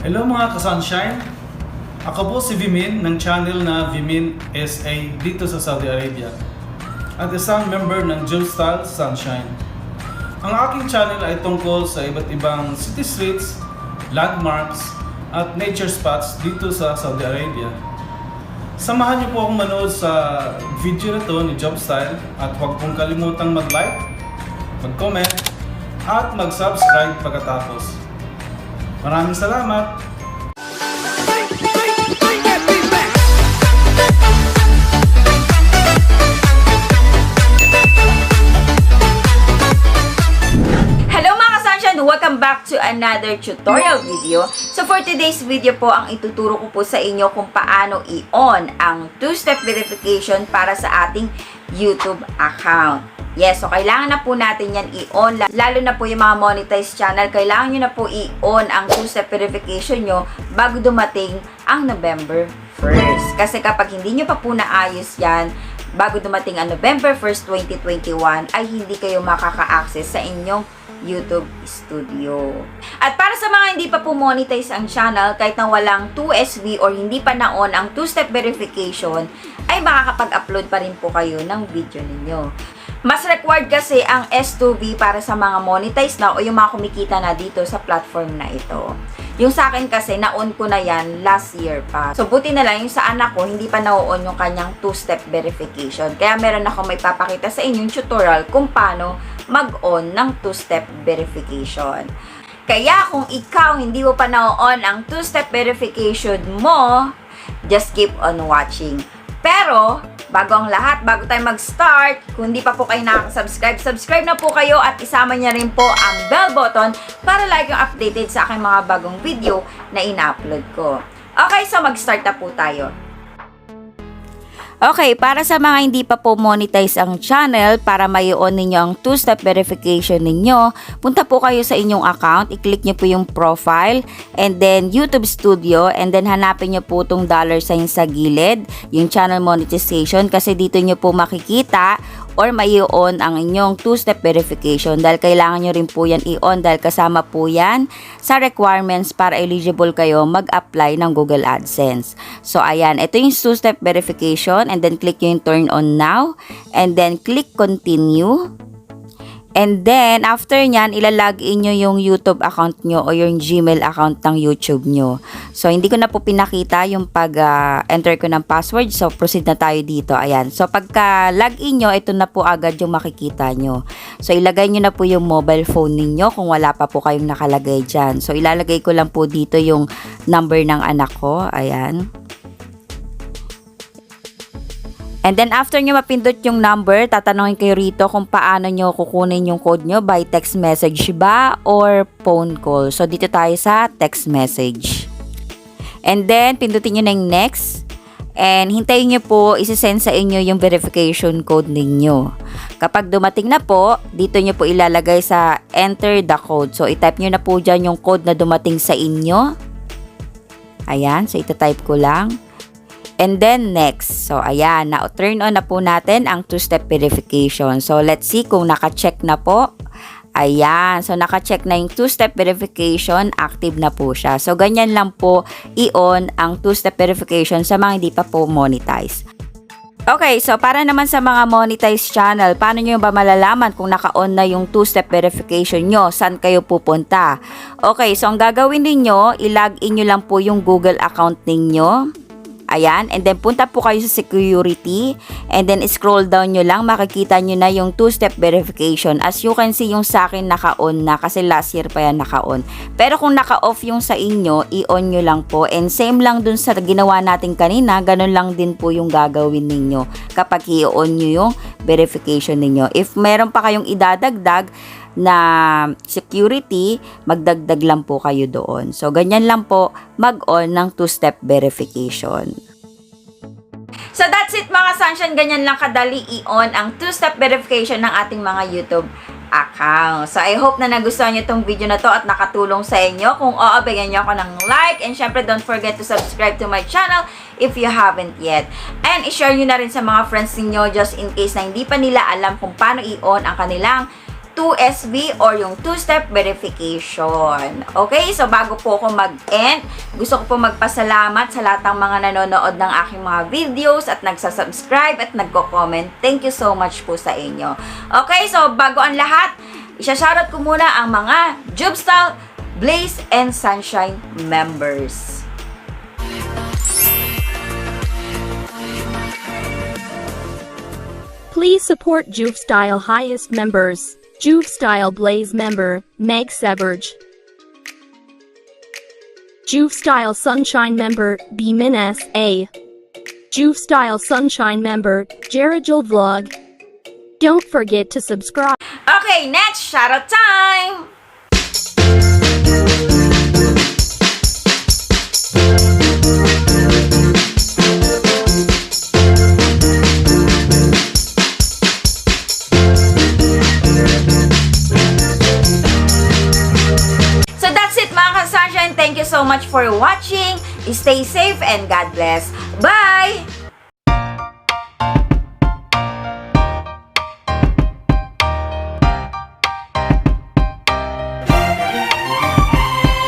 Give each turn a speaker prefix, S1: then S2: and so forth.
S1: Hello mga ka-sunshine! Ako po si Vimin ng channel na Vimin SA dito sa Saudi Arabia at isang member ng Jewel Style Sunshine. Ang aking channel ay tungkol sa iba't ibang city streets, landmarks at nature spots dito sa Saudi Arabia. Samahan niyo po akong manood sa video na to ni Jewel Style at huwag pong kalimutang mag-like, mag-comment at mag-subscribe pagkatapos. Maraming salamat!
S2: Hello mga ka-sunshine! Welcome back to another tutorial video. So for today's video po, ang ituturo ko po sa inyo kung paano i-on ang two-step verification para sa ating YouTube account. Yes, so kailangan na po natin yan i-on. Lalo na po yung mga monetized channel, kailangan nyo na po i-on ang two-step verification nyo bago dumating ang November 1st. Kasi kapag hindi nyo pa po naayos yan, bago dumating ang November 1st, 2021, ay hindi kayo makaka-access sa inyong YouTube Studio. At para sa mga hindi pa po monetize ang channel, kahit na walang 2SB or hindi pa na-on ang two-step verification, ay makakapag-upload pa rin po kayo ng video ninyo. Mas required kasi ang S2V para sa mga monetize na o yung mga kumikita na dito sa platform na ito. Yung sa akin kasi, na-on ko na yan last year pa. So, buti na lang yung sa anak ko, hindi pa na-on yung kanyang two-step verification. Kaya meron ako may papakita sa inyong tutorial kung paano mag-on ng two-step verification. Kaya kung ikaw hindi mo pa na-on ang two-step verification mo, just keep on watching. Pero, bago ang lahat, bago tayo mag-start, kung hindi pa po kayo nakaka-subscribe, subscribe na po kayo at isama niya rin po ang bell button para lagi yung updated sa aking mga bagong video na ina-upload ko. Okay, so mag-start na po tayo. Okay, para sa mga hindi pa po monetize ang channel, para may-on ninyo ang two-step verification ninyo, punta po kayo sa inyong account, i-click nyo po yung profile, and then YouTube Studio, and then hanapin nyo po itong $ sa gilid, yung channel monetization, kasi dito nyo po makikita or may-on ang inyong two-step verification dahil kailangan nyo rin po yan i-on dahil kasama po yan sa requirements para eligible kayo mag-apply ng Google AdSense. So, ayan, ito yung two-step verification and then click yung turn on now and then click continue. And then, after nyan, ilalagin nyo yung YouTube account nyo o yung Gmail account ng YouTube nyo. So, hindi ko na po pinakita yung pag-enter ko ng password. So, proceed na tayo dito. Ayan. So, pagka-login nyo, ito na po agad yung makikita nyo. So, ilagay nyo na po yung mobile phone ninyo kung wala pa po kayong nakalagay dyan. So, ilalagay ko lang po dito yung number ng anak ko. Ayan. And then, after nyo mapindot yung number, tatanungin kayo rito kung paano nyo kukunin yung code nyo, by text message ba or phone call. So, dito tayo sa text message. And then, pindutin nyo na yung next. And hintayin nyo po, isi-send sa inyo yung verification code ninyo. Kapag dumating na po, dito nyo po ilalagay sa enter the code. So, itype nyo na po dyan yung code na dumating sa inyo. Ayan, so itatype ko lang. And then, next. So, ayan. Now, turn on na po natin ang two-step verification. So, let's see kung naka-check na po. Ayan. So, naka-check na yung two-step verification. Active na po siya. So, ganyan lang po i-on ang two-step verification sa mga hindi pa po monetize. Okay. So, para naman sa mga monetized channel, paano nyo ba malalaman kung naka-on na yung two-step verification nyo? Saan kayo pupunta? Okay. So, ang gagawin ninyo, i-login nyo lang po yung Google account ninyo. Ayan, and then punta po kayo sa security and then scroll down nyo lang, makikita nyo na yung two-step verification. As you can see, yung sa akin naka-on na kasi last year pa yan naka-on. Pero kung naka-off yung sa inyo, i-on nyo lang po. And same lang dun sa ginawa natin kanina, ganun lang din po yung gagawin ninyo kapag i-on nyo yung verification ninyo. If meron pa kayong idadagdag na security, magdagdag lang po kayo doon. So, ganyan lang po mag-on ng two-step verification. So, that's it mga sunshine. Ganyan lang kadali i-on ang two-step verification ng ating mga YouTube account. So, I hope na nagustuhan nyo itong video na to at nakatulong sa inyo. Kung oo, bigyan nyo ako ng like. And syempre, don't forget to subscribe to my channel if you haven't yet. And i-share nyo na rin sa mga friends niyo just in case na hindi pa nila alam kung paano i-on ang kanilang 2SB or yung two-step verification. Okay? So, bago po ako mag-end, gusto ko po magpasalamat sa lahat ng mga nanonood ng aking mga videos at nagsasubscribe at nagko-comment. Thank you so much po sa inyo. Okay? So, bago ang lahat, isa-shoutout ko muna ang mga Jubstyle, Blaze, and Sunshine members.
S3: Please support Jubstyle highest members. Jubstyle Blaze member, Meg Seberge. Jubstyle Sunshine member, Bmin S.A. Jubstyle Sunshine member, Jaredjul Vlog. Don't forget to subscribe.
S2: Okay, next shoutout time! So that's it mga ka-sunshine. Thank you so much for watching. Stay safe and God bless. Bye!